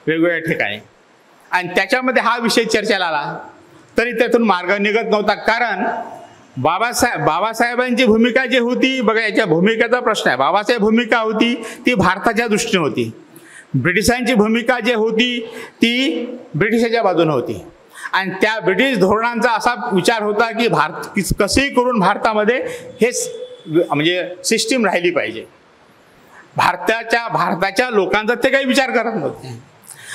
वेगवेगळ्या ठिकाणी आणि त्याच्यामध्ये हा विषय चर्चेला आला. तरी त्यातून मार्ग निघत नव्हता. कारण बाबासाहेबांची भूमिका जी होती, बघा याच्या भूमिकेचा प्रश्न आहे. बाबासाहेब भूमिका होती ती भारताच्या दृष्टीने होती, ब्रिटिशांची भूमिका जी होती ती ब्रिटिशाच्या बाजूने होती. आणि त्या ब्रिटिश धोरणांचा असा विचार होता की कसेही करून भारतामध्ये हे म्हणजे सिस्टीम राहिली पाहिजे. भारताच्या लोकांचा ते काही विचार करत नव्हते.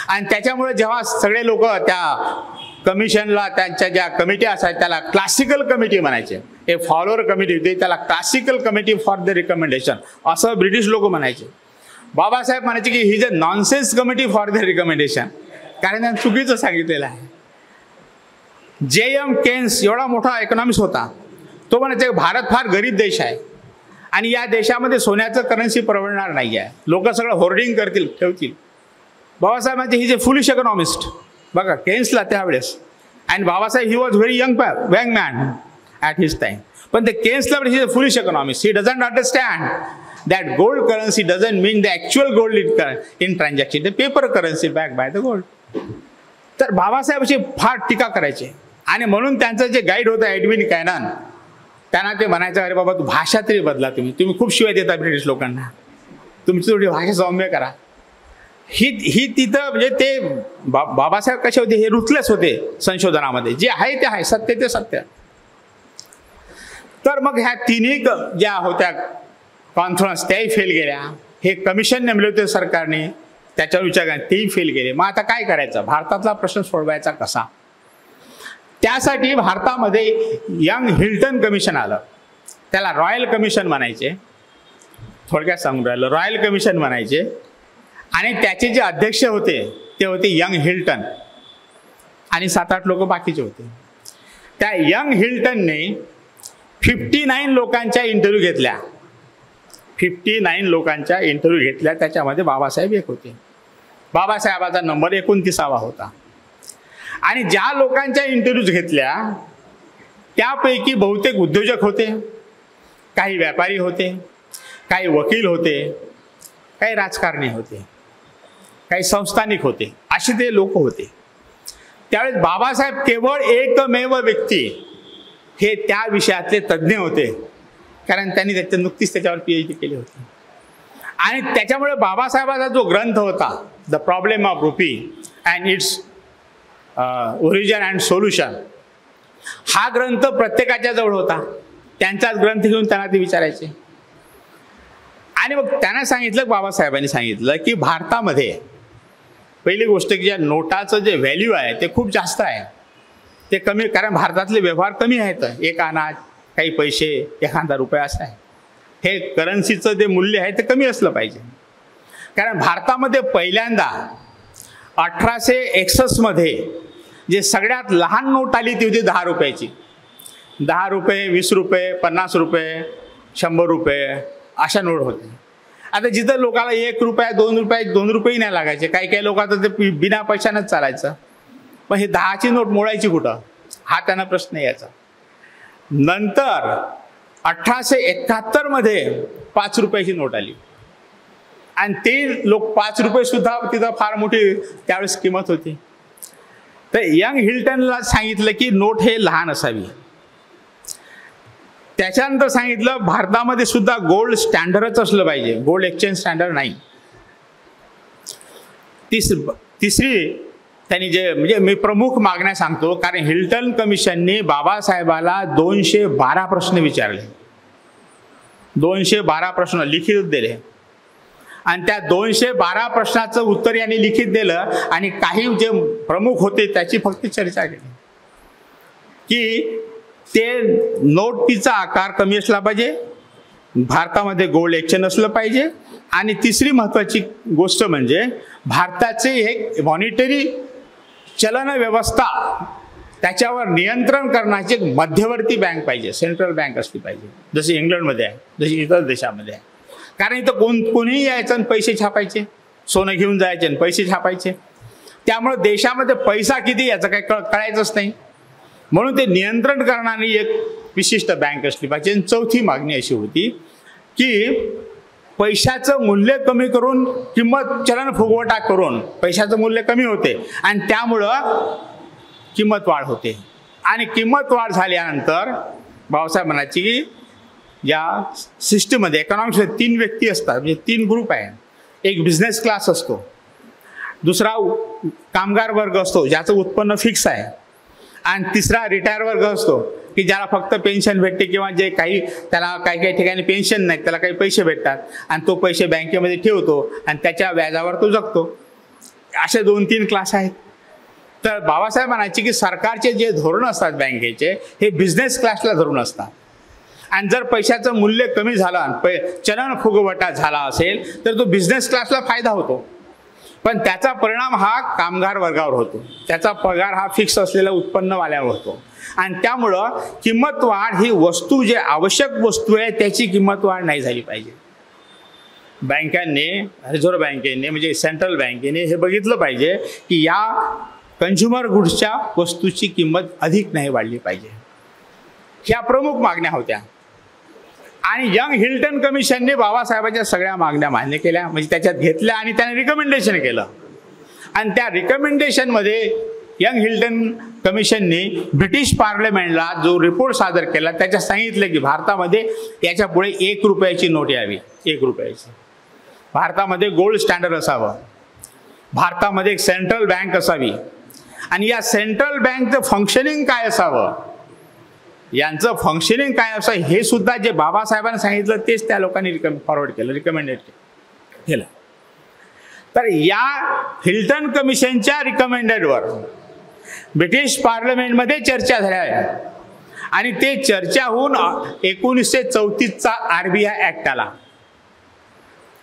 आणि त्याच्यामुळे जेव्हा सगळे लोक त्या कमिशनला, त्यांच्या ज्या कमिटी असायच्या त्याला क्लासिकल कमिटी म्हणायचे, एक फॉलोअर कमिटी होती त्याला classical committee for the recommendation असं ब्रिटिश लोक म्हणायचे. बाबासाहेब म्हणायचे की ही is a nonsense committee for the recommendation, कारण त्यांनी चुकीचं सांगितलेलं आहे. J.M. केन्स एवढा मोठा इकॉनॉमिस्ट होता, तो म्हणायचा भारत फार गरीब देश आहे आणि या देशामध्ये सोन्याचं करन्सी परवडणार नाही आहे, लोक सगळं होर्डिंग करतील ठेवतील. बाबासाहेब म्हणजे ही जे फुलिश इकॉनॉमिस्ट बघा केन्सला त्यावेळेस. आणि Babasaheb he was very young man at his time. पण ते केन्सला he is a foolish economist, he doesn't understand that gold currency doesn't mean the actual gold in transaction, the paper currency backed by the gold. तर बाबासाहेब अशी फार टीका करायचे आणि म्हणून त्यांचं जे गाईड होतं एडविन कॅनन, त्यांना ते म्हणायचं अरे बाबा तू भाषा तरी बदला, तुम्ही खूप शिवाय देता ब्रिटिश लोकांना, तुमची थोडी भाषा सौम्य करा. ही तिथं म्हणजे ते बाबासाहेब कसे होते, हे रुथलेस होते संशोधनामध्ये, जे आहे ते आहे, सत्य ते सत्य. तर मग ह्या तिन्ही ज्या होत्या कॉन्फरन्स त्याही फेल गेल्या. हे कमिशन नेमले होते सरकारने, त्याच्यावर विचार केला तेही फेल गेले. मग आता काय करायचं, भारतातला प्रश्न सोडवायचा कसा. त्यासाठी भारतामध्ये यंग हिल्टन कमिशन आलं, त्याला रॉयल कमिशन म्हणायचे, थोडक्यात सांगून राहिलं रॉयल कमिशन म्हणायचे. आणि त्याचे जे अध्यक्ष होते ते होते यंग हिल्टन आणि 7-8 लोक बाकीचे होते. त्या यंग हिल्टनने 59 लोकांच्या इंटरव्ह्यू घेतल्या, 59 लोकांच्या इंटरव्ह्यू घेतल्या, त्याच्यामध्ये बाबासाहेब एक होते. बाबासाहेबाचा नंबर 29वा होता. आणि ज्या लोकांच्या इंटरव्ह्यूज घेतल्या त्यापैकी बहुतेक उद्योजक होते, काही व्यापारी होते, काही वकील होते, काही राजकारणी होते, काही संस्थानिक होते, असे ते लोक होते. त्यावेळेस बाबासाहेब केवळ एकमेव व्यक्ती हे त्या विषयातले तज्ज्ञ होते, कारण त्यांनी नुकतीच त्याच्यावर PhD केली होती. आणि त्याच्यामुळे बाबासाहेबाचा जो ग्रंथ होता the problem of rupee and its origin and solution, हा ग्रंथ प्रत्येकाच्या जवळ होता. त्यांचाच ग्रंथ घेऊन त्यांना ते विचारायचे. आणि मग त्यांना सांगितलं, बाबासाहेबांनी सांगितलं की भारतामध्ये पहिली गोष्ट की ज्या नोटाचं जे व्हॅल्यू आहे ते खूप जास्त आहे, ते कमी, कारण भारतातले व्यवहार कमी आहेत, एक आणा, काही पैसे, एखादा रुपया असं आहे. हे करन्सीचं जे मूल्य आहे ते कमी असलं पाहिजे. कारण भारतामध्ये पहिल्यांदा 1861 मध्ये जे सगळ्यात लहान नोट आली ती होती 10 रुपयाची. 10 रुपये, 20 रुपये, 50 रुपये, 100 रुपये अशा नोट होते. आता जिथं लोकांना 1 रुपया, 2 रुपये, 2 रुपये नाही लागायचे, काही काही लोकांचं ते बिना पैशानंच चालायचं. पण हे 10ची नोट मोडायची कुठं, हा त्यांना प्रश्न यायचा. नंतर 1871 मध्ये 5 रुपयाची नोट आली आणि ते लोक 5 रुपये सुद्धा तिथं फार मोठी त्यावेळेस किंमत होती. तर यंग हिल्टनला सांगितलं की नोट हे लहान असावी. त्याच्यानंतर सांगितलं भारतामध्ये सुद्धा गोल्ड स्टँडर्डच असलं पाहिजे, गोल्ड एक्सचेंज स्टँडर्ड नाही. तिसरी त्यांनी जे म्हणजे मी प्रमुख मागण्या सांगतो, कारण हिल्टन कमिशनने बाबासाहेबाला 212 प्रश्न विचारले, 212 प्रश्न लिखित दिले आणि त्या 212 प्रश्नाचं उत्तर यांनी लिखित दिलं आणि काही जे प्रमुख होते त्याची फक्त चर्चा केली की ते नोटीचा आकार कमी असला पाहिजे, भारतामध्ये गोल्ड एक्सचेंज असलं पाहिजे आणि तिसरी महत्त्वाची गोष्ट म्हणजे भारताचे एक मॉनिटरी चलन व्यवस्था त्याच्यावर नियंत्रण करण्याची एक मध्यवर्ती बँक पाहिजे, सेंट्रल बँक असली पाहिजे, जशी इंग्लंडमध्ये आहे, जशी इतर देशामध्ये आहे. कारण इथं कोणीही यायचं आणि पैसे छापायचे, सोनं घेऊन जायचे आणि पैसे छापायचे, त्यामुळे देशामध्ये पैसा किती याचं काही कळायचंच नाही. म्हणून ते नियंत्रण करणारी एक विशिष्ट बँक असली पाहिजे. चौथी मागणी अशी होती की पैशाचं मूल्य कमी करून किंमत चलन फुगवटा करून पैशाचं मूल्य कमी होते आणि त्यामुळं किंमत वाढ होते. आणि किंमत वाढ झाल्यानंतर भाऊसाहेब म्हणायचे की या सिस्टीममध्ये इकॉनॉमिक्समध्ये 3 व्यक्ती असतात, म्हणजे 3 ग्रुप आहे. एक बिझनेस क्लास असतो, दुसरा कामगार वर्ग असतो ज्याचं उत्पन्न फिक्स आहे आणि तिसरा रिटायर वर्ग असतो की ज्याला फक्त पेन्शन भेटते किंवा जे काही त्याला काही काही ठिकाणी पेन्शन नाही, त्याला काही पैसे भेटतात आणि तो पैसे बँकेमध्ये ठेवतो आणि त्याच्या व्याजावर तो जगतो. असे 2-3 क्लास आहेत. तर बाबासाहेब म्हणायचे की सरकारचे जे धोरण असतात बँकेचे हे बिझनेस क्लासला धरून असतात आणि जर पैशाचं मूल्य कमी झालं आणि चलन फुगवटा झाला असेल तर तो बिझनेस क्लासला फायदा होतो, पण त्याचा परिणाम हा कामगार वर्गावर होतो, त्याचा पगार हा फिक्स असलेला उत्पन्नवाल्यावर होतो आणि त्यामुळं किंमत वाढ ही वस्तू जे आवश्यक वस्तू आहे त्याची किंमत वाढ नाही झाली पाहिजे. बँकांनी, रिझर्व्ह बँकेने म्हणजे सेंट्रल बँकेने हे बघितलं पाहिजे की या कन्झ्युमर गुड्सच्या वस्तूची किंमत अधिक नाही वाढली पाहिजे. ह्या प्रमुख मागण्या होत्या आणि यंग हिल्टन कमिशनने बाबासाहेबांच्या सगळ्या मागण्या मान्य केल्या, म्हणजे त्याच्यात घेतल्या आणि त्याने रिकमेंडेशन केलं आणि त्या रिकमेंडेशनमध्ये यंग हिल्टन कमिशनने ब्रिटिश पार्लमेंटला जो रिपोर्ट सादर केला त्याच्यात सांगितलं की भारतामध्ये याच्या पुढे 1 रुपयाची नोट यावी, 1 रुपयाची. भारतामध्ये गोल्ड स्टँडर्ड असावं, भारतामध्ये एक सेंट्रल बँक असावी आणि या सेंट्रल बँकचं फंक्शनिंग काय असावं, यांचं फंक्शनिंग काय असं हे सुद्धा जे बाबासाहेबांनी सांगितलं तेच त्या लोकांनी फॉरवर्ड केलं, रिकमेंडेड केलं. तर या हिल्टन कमिशनच्या रिकमेंडेडवर ब्रिटिश पार्लमेंटमध्ये चर्चा झाल्या आणि ते चर्चा होऊन 1934चा RBI ॲक्ट आला,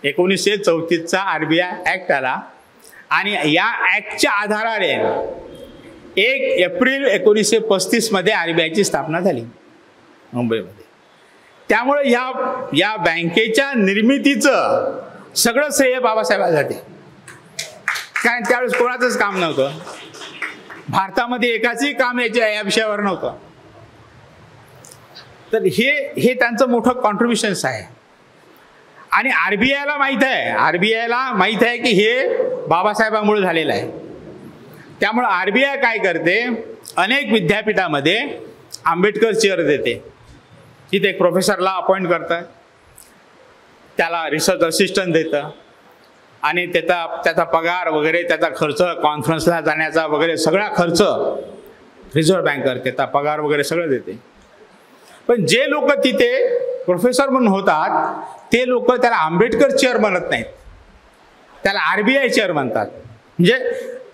1934चा RBI ॲक्ट आला आणि या ॲक्टच्या आधाराने 1 एप्रिल 1935 मध्ये RBIची स्थापना झाली मुंबईमध्ये. त्यामुळे या बँकेच्या निर्मितीचं सगळं श्रेय बाबासाहेबांना जाते, कारण त्यावेळेस कोणाचंच काम नव्हतं, भारतामध्ये एकाचही काम या विषयावर नव्हतं. तर हे त्यांचं मोठं कॉन्ट्रीब्युशन्स आहे आणि RBIला माहीत आहे की हे बाबासाहेबांमुळे झालेलं आहे. त्यामुळे RBI काय करते, अनेक विद्यापीठामध्ये आंबेडकर चेअर देते, तिथे एक प्रोफेसरला अपॉइंट करतं, त्याला रिसर्च असिस्टंट देतं आणि त्याचा पगार वगैरे, त्याचा खर्च, कॉन्फरन्सला जाण्याचा वगैरे सगळा खर्च रिझर्व्ह बँक करते, त्या पगार वगैरे सगळं देते. पण जे लोक तिथे प्रोफेसर म्हणून होतात ते लोक त्याला आंबेडकर चेअर म्हणत नाहीत, त्याला RBI चेअर म्हणतात. म्हणजे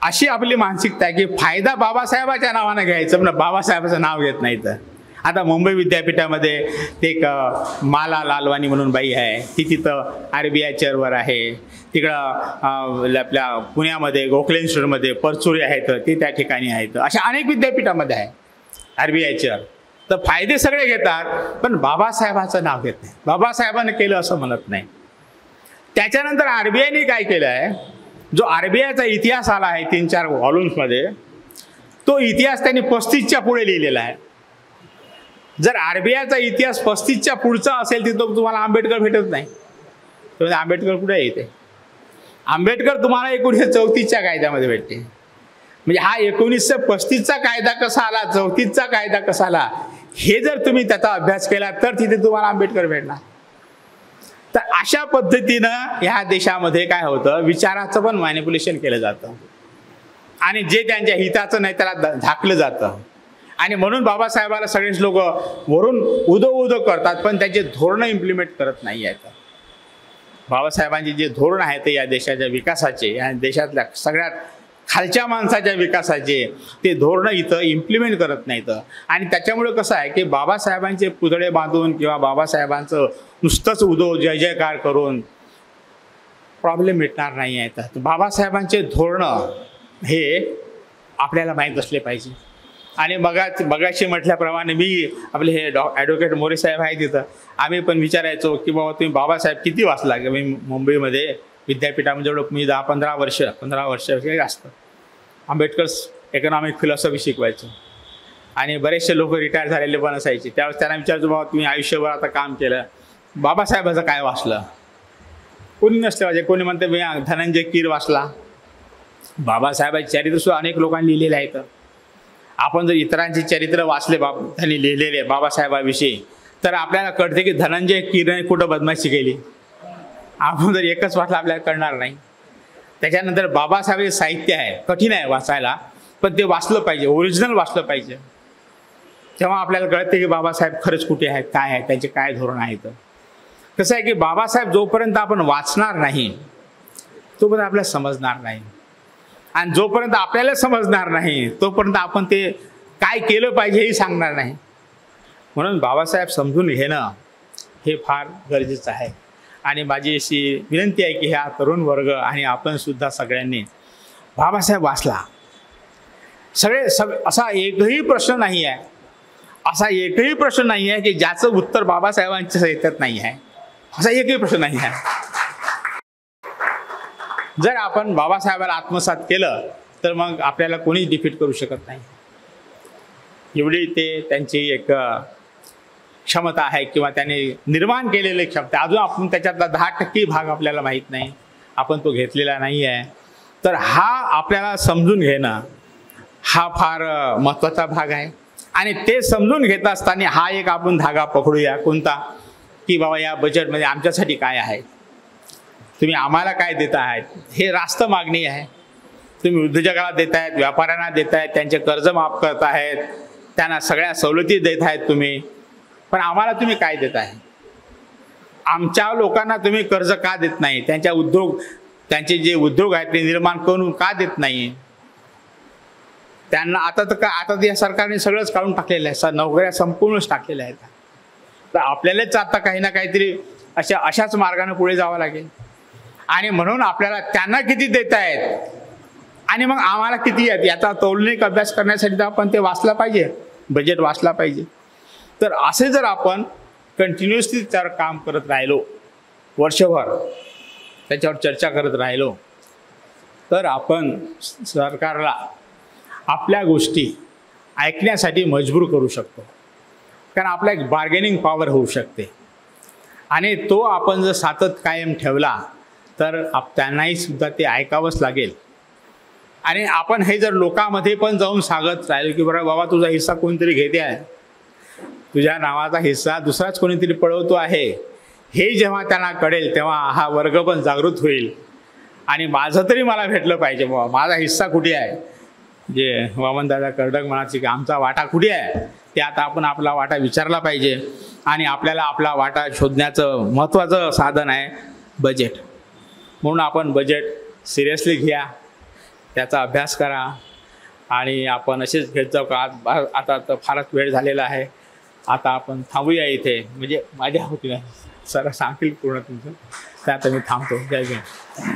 अशी आपली मानसिकता आहे की फायदा बाबासाहेबाच्या नावानं घ्यायचं, पण बाबासाहेबाचं नाव घेत नाही. तर आता मुंबई विद्यापीठामध्ये ते एक माला लालवानी म्हणून बाई आहे, ती तिथं RBI चेअरवर आहे. तिकडं आपल्या पुण्यामध्ये गोखले इन्स्टिट्यूटमध्ये परचुरे आहेत, ते त्या ठिकाणी आहेत. अशा अनेक विद्यापीठामध्ये आहे RBI चेअर. तर फायदे सगळे घेतात, पण बाबासाहेबांचं नाव घेत नाही. बाबासाहेबांनी केलं असं म्हणत नाही. त्याच्यानंतर RBIने काय केलं आहे, जो RBIचा इतिहास आला आहे 3-4 व्हॉल्यूम्समध्ये, तो इतिहास त्यांनी 35च्या पुढे लिहिलेला आहे. जर RBIचा इतिहास 35च्या पुढचा असेल तिथं तुम्हाला आंबेडकर भेटत नाही. तर आंबेडकर कुठे येते? आंबेडकर तुम्हाला 1934च्या कायद्यामध्ये भेटते. म्हणजे हा 1935चा कायदा कसा आला, 34चा कायदा कसा आला, हे जर तुम्ही त्याचा अभ्यास केला तर तिथे तुम्हाला आंबेडकर भेटणार. तर अशा पद्धतीनं ह्या देशामध्ये काय होतं, विचाराचं पण मॅनिप्युलेशन केलं जातं आणि जे त्यांच्या हिताचं नाही त्याला झाकलं जातं. आणि म्हणून बाबासाहेबाला सगळेच लोक वरून उदो करतात, पण त्याचे धोरणं इम्प्लिमेंट करत नाही आहेत. बाबासाहेबांचे जे धोरण आहे ते या देशाच्या विकासाचे, या देशातल्या सगळ्यात खालच्या माणसाच्या विकासाचे, ते धोरणं इथं इम्प्लिमेंट करत नाहीत. आणि त्याच्यामुळे कसं आहे की बाबासाहेबांचे पुतळे बांधून किंवा बाबासाहेबांचं नुसतंच उदो जय जयकार करून प्रॉब्लेम मिटणार नाही आहेत. बाबासाहेबांचे धोरणं हे आपल्याला माहीत असले पाहिजे. आणि मगाशी म्हटल्याप्रमाणे मी आपले हे ॲडव्होकेट मोरे साहेब आहे तिथं, आम्ही पण विचारायचो की बाबा तुम्ही बाबासाहेब किती वाचला? की मी मुंबईमध्ये विद्यापीठामध्ये जेवढं मी 15 वर्ष जास्त आंबेडकर इकॉनॉमिक फिलॉसॉफी शिकवायचो. आणि बरेचसे लोक रिटायर झालेले पण असायचे. त्यावेळेस त्यांना विचारायचो बाबा तुम्ही आयुष्यभर आता काम केलं, बाबासाहेबाचं काय वाचलं? कोणी नसले पाहिजे. कोणी म्हणते मी धनंजय कीर वाचला. बाबासाहेबांचे चरित्र सुद्धा अनेक लोकांनी लिहिलेले आहेत. आपण जर इतरांचे चरित्र वाचले त्यांनी लिहिलेले बाबासाहेबांविषयी, तर आपल्याला कळते की धनंजय कीरने कुठं बदमाशी केली. आपण जर एकच वाचलं आपल्याला कळणार नाही. त्याच्यानंतर बाबासाहेब साहित्य आहे, कठीण आहे वाचायला, पण ते वाचलं पाहिजे, ओरिजिनल वाचलं पाहिजे. तेव्हा आपल्याला कळते की बाबासाहेब खरंच कुठे आहेत, काय आहे, त्यांचे काय धोरण आहेत. कसं आहे की बाबासाहेब जोपर्यंत आपण वाचणार नाही तोपर्यंत आपल्याला समजणार नाही. आणि जोपर्यंत आपल्याला समजणार नाही तोपर्यंत आपण ते काय केलं पाहिजे हेही सांगणार नाही. म्हणून बाबासाहेब समजून घेणं हे फार गरजेचं आहे. आणि माझी अशी विनंती आहे की ह्या तरुण वर्ग आणि आपण सुद्धा सगळ्यांनी बाबासाहेब वाचला. असा एकही प्रश्न नाही आहे, की ज्याचं उत्तर बाबासाहेबांच्या साहित्यात नाही आहे. असा एकही प्रश्न नाही आहे. जर आपण बाबासाहेबाला आत्मसात केलं तर मग आपल्याला कोणीच डिफीट करू शकत नाही. एवढी ते त्यांची एक क्षमता आहे किंवा त्यांनी निर्माण केलेली क्षमता. अजून आपण त्याच्यातला 10% भाग आपल्याला माहीत नाही, आपण तो घेतलेला नाही आहे. तर हा आपल्याला समजून घेणं हा फार महत्त्वाचा भाग आहे. आणि ते समजून घेत असताना हा एक आपण धागा पकडूया. कोणता? की बाबा या बजेटमध्ये आमच्यासाठी काय आहे, तुम्ही आम्हाला काय देत आहात. हे रास्त मागणी आहे. तुम्ही उद्योजकाला देत आहेत, व्यापाऱ्यांना देत आहेत, त्यांचे कर्ज माफ करत आहेत, त्यांना सगळ्या सवलती देत आहेत तुम्ही, पण आम्हाला तुम्ही काय देत आहे? आमच्या लोकांना तुम्ही कर्ज का देत नाही? त्यांचे जे उद्योग आहेत ते निर्माण करून का देत नाही? त्यांना आता या सरकारने सगळंच काढून टाकलेलं आहे, नोकऱ्या संपूर्णच टाकलेल्या आहेत. तर आपल्यालाच आता काही ना काहीतरी अशाच मार्गाने पुढे जावं लागेल. आणि म्हणून आपल्याला त्यांना किती देत आहेत आणि मग आम्हाला किती आहेत याचा तौलनिक अभ्यास करण्यासाठी आपण ते वाचला पाहिजे, बजेट वाचला पाहिजे. तर असे जर आपण कंटिन्युअसली त्यावर काम करत राहिलो, वर्षभर त्याच्यावर चर्चा करत राहिलो, तर आपण सरकारला आपल्या गोष्टी ऐकण्यासाठी मजबूर करू शकतो. कारण आपला एक बार्गेनिंग पॉवर होऊ शकते. आणि तो आपण जर सातत कायम ठेवला तर त्यांनाही सुद्धा ते ऐकावंच लागेल. आणि आपण हे जर लोकांमध्ये पण जाऊन सांगत राहिलो की बरं बाबा तुझा हिस्सा कोणीतरी घेते आहे, तुझ्या नावाचा हिस्सा दुसराच कोणीतरी पळवतो आहे, हे जेव्हा त्यांना कळेल तेव्हा हा वर्ग पण जागृत होईल. आणि माझं तरी मला भेटलं पाहिजे बाबा, माझा हिस्सा कुठे आहे. जे वामनदादा कर्डक म्हणायचे की आमचा वाटा कुठे आहे, ते आता आपण आपला वाटा विचारला पाहिजे. आणि आपल्याला आपला वाटा शोधण्याचं महत्त्वाचं साधन आहे बजेट. म्हणून आपण बजेट सिरियसली घ्या, त्याचा अभ्यास करा. आणि आपण असेच घेत जाऊ का आता तर फारच वेळ झालेला आहे. आता आपण थांबूया इथे, म्हणजे माझ्या होती ना सर सांगतील पूर्ण तुमचं, तर आता मी थांबतो. जय भीम.